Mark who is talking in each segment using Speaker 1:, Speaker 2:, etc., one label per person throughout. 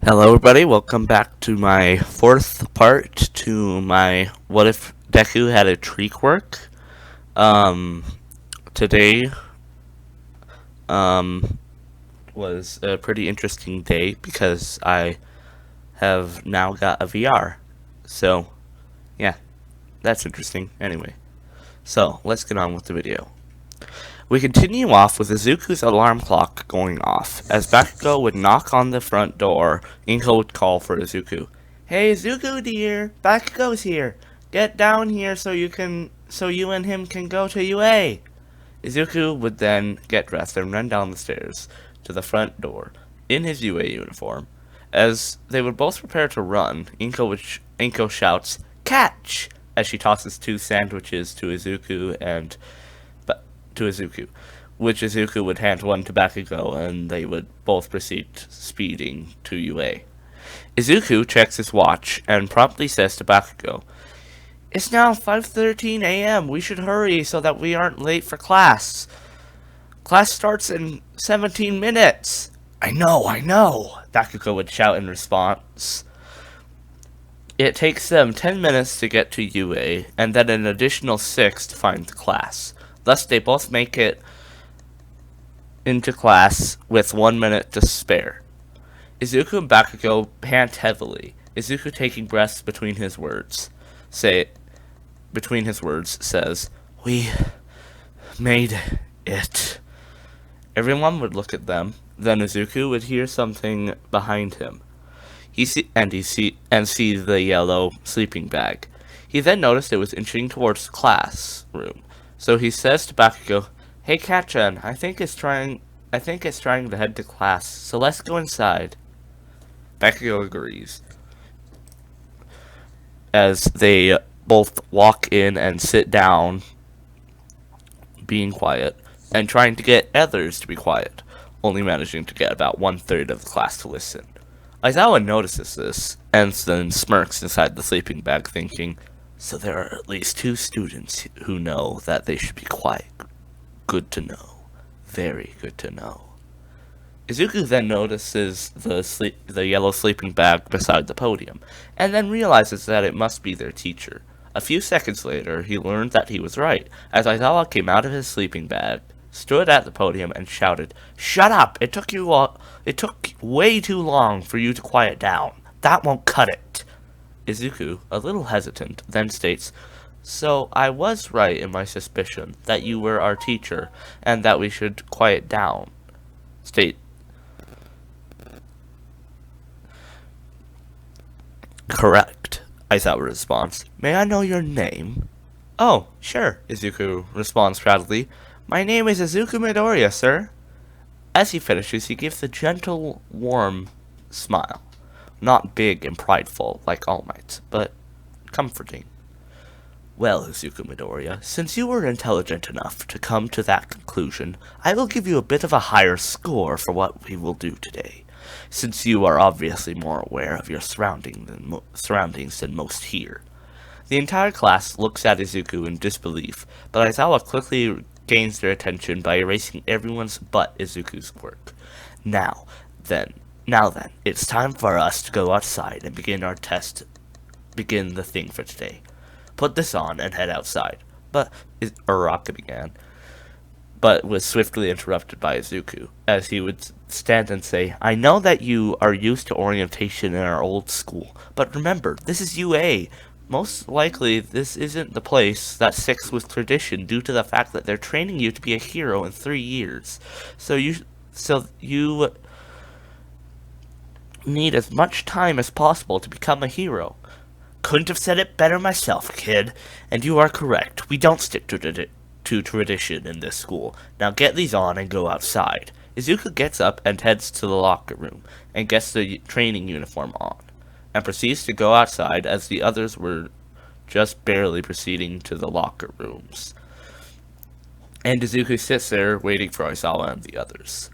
Speaker 1: Hello, everybody. Welcome back to my fourth part to my What If Deku Had a Tree Quirk. Um, Today um, was a pretty interesting day because I have now got a VR. So, yeah, that's interesting. Anyway, so let's get on with the video. We continue off with Izuku's alarm clock going off. As Bakugo would knock on the front door, Inko would call for Izuku. Hey Izuku dear, Bakugo's here. Get down here so you and him can go to UA. Izuku would then get dressed and run down the stairs to the front door in his UA uniform. As they would both prepare to run, Inko shouts, "Catch!" as she tosses two sandwiches to Izuku, which Izuku would hand one to Bakugo, and they would both proceed speeding to UA. Izuku checks his watch and promptly says to Bakugo, "It's now 5:13 a.m. We should hurry so that we aren't late for class. Class starts in 17 minutes." I know, Bakugo would shout in response. It takes them 10 minutes to get to UA, and then an additional 6 to find the class. Thus, they both make it into class with 1 minute to spare. Izuku and Bakugo pant heavily, Izuku taking breaths between his words. Says, "We made it." Everyone would look at them. Then Izuku would hear something behind him. He see the yellow sleeping bag. He then noticed it was inching towards the classroom. So he says to Bakugo, "Hey Katchan, I think it's trying to head to class, so let's go inside." Bakugo agrees. As they both walk in and sit down, being quiet, and trying to get others to be quiet, only managing to get about 1/3 of the class to listen. Aizawa notices this, and then smirks inside the sleeping bag, thinking, "So there are at least 2 students who know that they should be quiet. Good to know. Very good to know." Izuku then notices the yellow sleeping bag beside the podium, and then realizes that it must be their teacher. A few seconds later, he learned that he was right, as Aizawa came out of his sleeping bag, stood at the podium, and shouted, "Shut up! It took way too long for you to quiet down. That won't cut it." Izuku, a little hesitant, then states, "So I was right in my suspicion that you were our teacher, and that we should quiet down." "Correct," Aizawa responds. "May I know your name?" "Oh, sure," Izuku responds proudly. "My name is Izuku Midoriya, sir." As he finishes, he gives a gentle, warm smile. Not big and prideful like All Might's, but comforting. "Well, Izuku Midoriya, since you were intelligent enough to come to that conclusion, I will give you a bit of a higher score for what we will do today, since you are obviously more aware of your surroundings than most here." The entire class looks at Izuku in disbelief, but Aizawa quickly gains their attention by erasing everyone's but Izuku's work. Now then, it's time for us to go outside and begin the thing for today. Put this on and head outside. Araka began, but was swiftly interrupted by Izuku, as he would stand and say, "I know that you are used to orientation in our old school, but remember, this is UA. Most likely, this isn't the place that sticks with tradition due to the fact that they're training you to be a hero in 3 years. So you need as much time as possible to become a hero." "Couldn't have said it better myself, kid. And you are correct. We don't stick to tradition in this school. Now get these on and go outside." Izuku gets up and heads to the locker room, and gets the training uniform on, and proceeds to go outside as the others were just barely proceeding to the locker rooms. And Izuku sits there waiting for Aizawa and the others.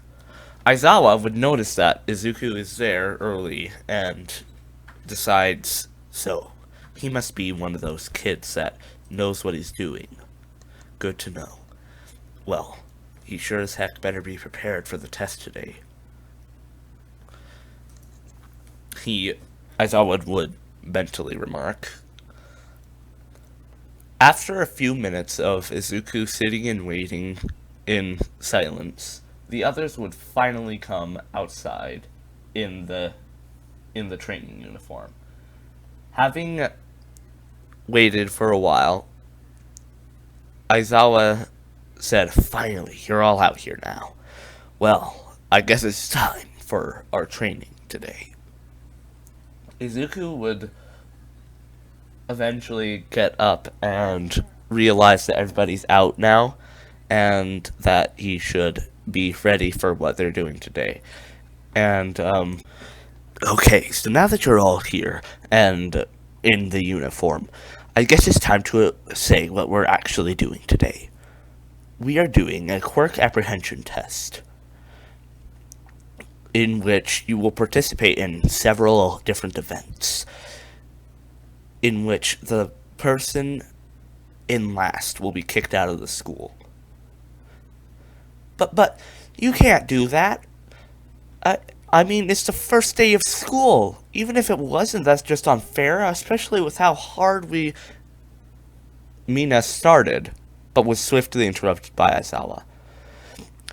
Speaker 1: Aizawa would notice that Izuku is there early and decides, so he must be one of those kids that knows what he's doing. Good to know. Well, he sure as heck better be prepared for the test today. Aizawa would mentally remark. After a few minutes of Izuku sitting and waiting in silence, the others would finally come outside in the training uniform. Having waited for a while, Aizawa said, "Finally, you're all out here now. Well, I guess it's time for our training today." Izuku would eventually get up and realize that everybody's out now and that he should be ready for what they're doing today. And, okay, so now that you're all here and in the uniform, I guess it's time to say what we're actually doing today. We are doing a quirk apprehension test, in which you will participate in several different events, in which the person in last will be kicked out of the school. But you can't do that. I mean, it's the first day of school. Even if it wasn't, that's just unfair, especially with how hard Mina started, but was swiftly interrupted by Aizawa.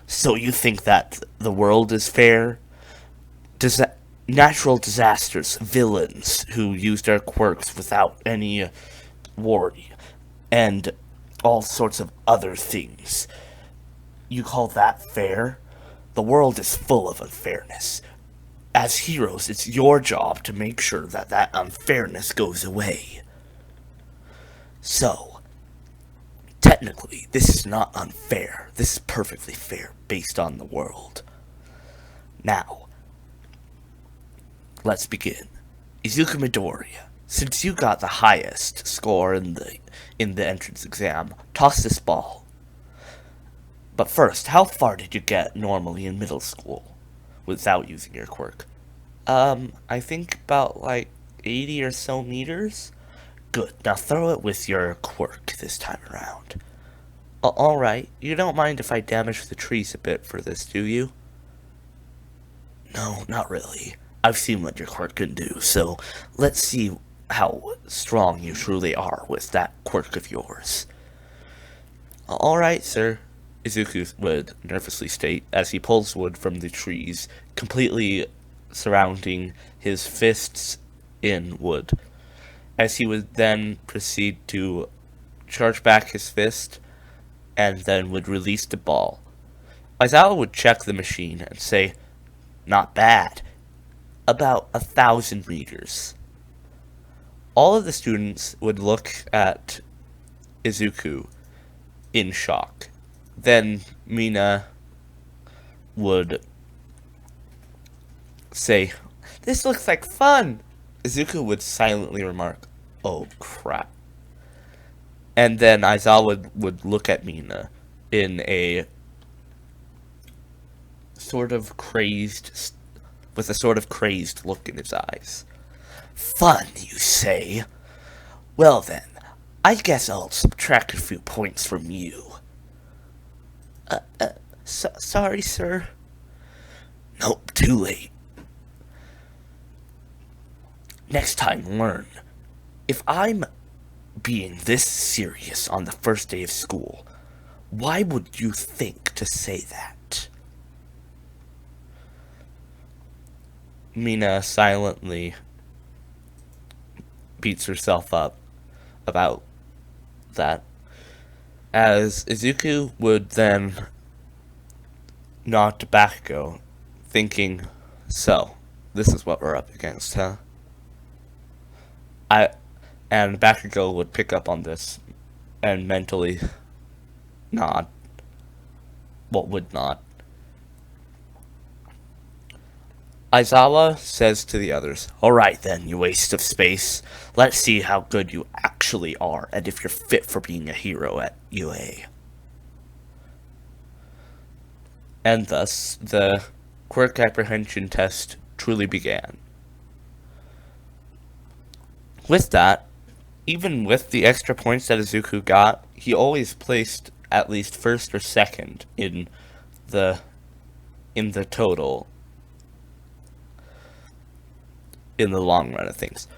Speaker 1: So you think that the world is fair? Natural disasters, villains who use their quirks without any worry, and all sorts of other things. You call that fair? The world is full of unfairness. As heroes, it's your job to make sure that that unfairness goes away. So, technically, this is not unfair. This is perfectly fair based on the world. Now, let's begin. Izuku Midoriya, since you got the highest score in the entrance exam, toss this ball. But first, how far did you get normally in middle school without using your quirk? I think about like 80 or so meters. Good, now throw it with your quirk this time around. Alright, you don't mind if I damage the trees a bit for this, do you? No, not really. I've seen what your quirk can do, so let's see how strong you truly are with that quirk of yours. Alright, sir, Izuku would nervously state as he pulls wood from the trees, completely surrounding his fists in wood, as he would then proceed to charge back his fist and then would release the ball. Aizawa would check the machine and say, "Not bad. About 1,000 meters." All of the students would look at Izuku in shock. Then Mina would say, "This looks like fun." Izuku would silently remark, "Oh crap." And then Aizawa would look at Mina in a with a sort of crazed look in his eyes. "Fun, you say? Well then, I guess I'll subtract a few points from you." Sorry, sir." "Nope, too late. Next time, learn. If I'm being this serious on the first day of school, why would you think to say that?" Mina silently beats herself up about that, as Izuku would then nod to Bakugo, thinking, "So, this is what we're up against, huh?" And Bakugo would pick up on this and mentally nod. Well, would nod. Aizawa says to the others, "Alright then, you waste of space. Let's see how good you actually are, and if you're fit for being a hero at UA." And thus, the quirk apprehension test truly began. With that, even with the extra points that Izuku got, he always placed at least first or second in the total in the long run of things.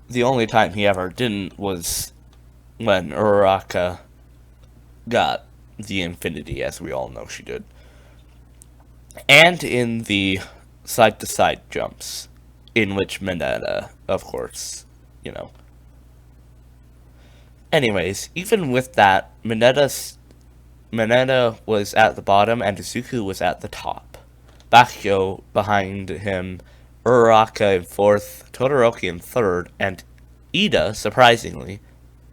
Speaker 1: The only time he ever didn't was when Uraraka got the Infinity, as we all know she did. And in the side-to-side jumps, in which Mineta, of course, you know. Anyways, even with that, Mineta was at the bottom and Izuku was at the top. Bakyo behind him, Uraraka in fourth, Todoroki in third, and Ida, surprisingly,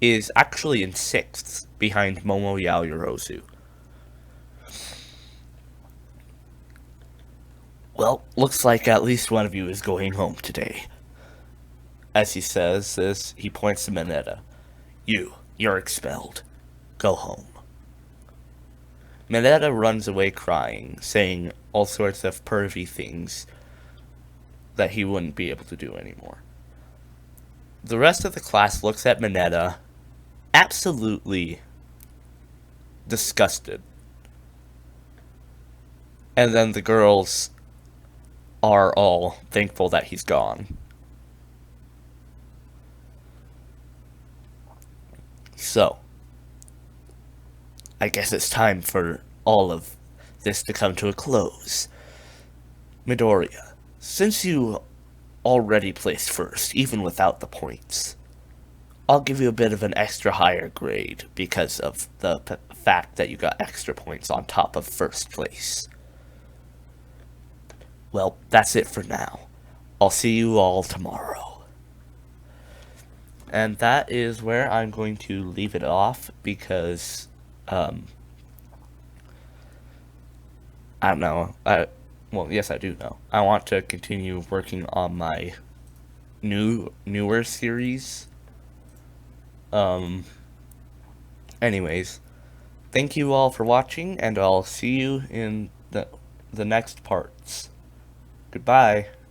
Speaker 1: is actually in sixth, behind Momo Yaoyorozu. Well, looks like at least one of you is going home today. As he says this, he points to Mineta. You're expelled. Go home. Mineta runs away crying, saying all sorts of pervy things that he wouldn't be able to do anymore. The rest of the class looks at Mineta, absolutely disgusted. And then the girls are all thankful that he's gone. So, I guess it's time for all of this to come to a close. Midoriya, since you already placed first, even without the points, I'll give you a bit of an extra higher grade because of the fact that you got extra points on top of first place. Well, that's it for now. I'll see you all tomorrow. And that is where I'm going to leave it off because, I don't know. Well, yes, I do know. I want to continue working on my newer series. Anyways, thank you all for watching, and I'll see you in the next parts. Goodbye.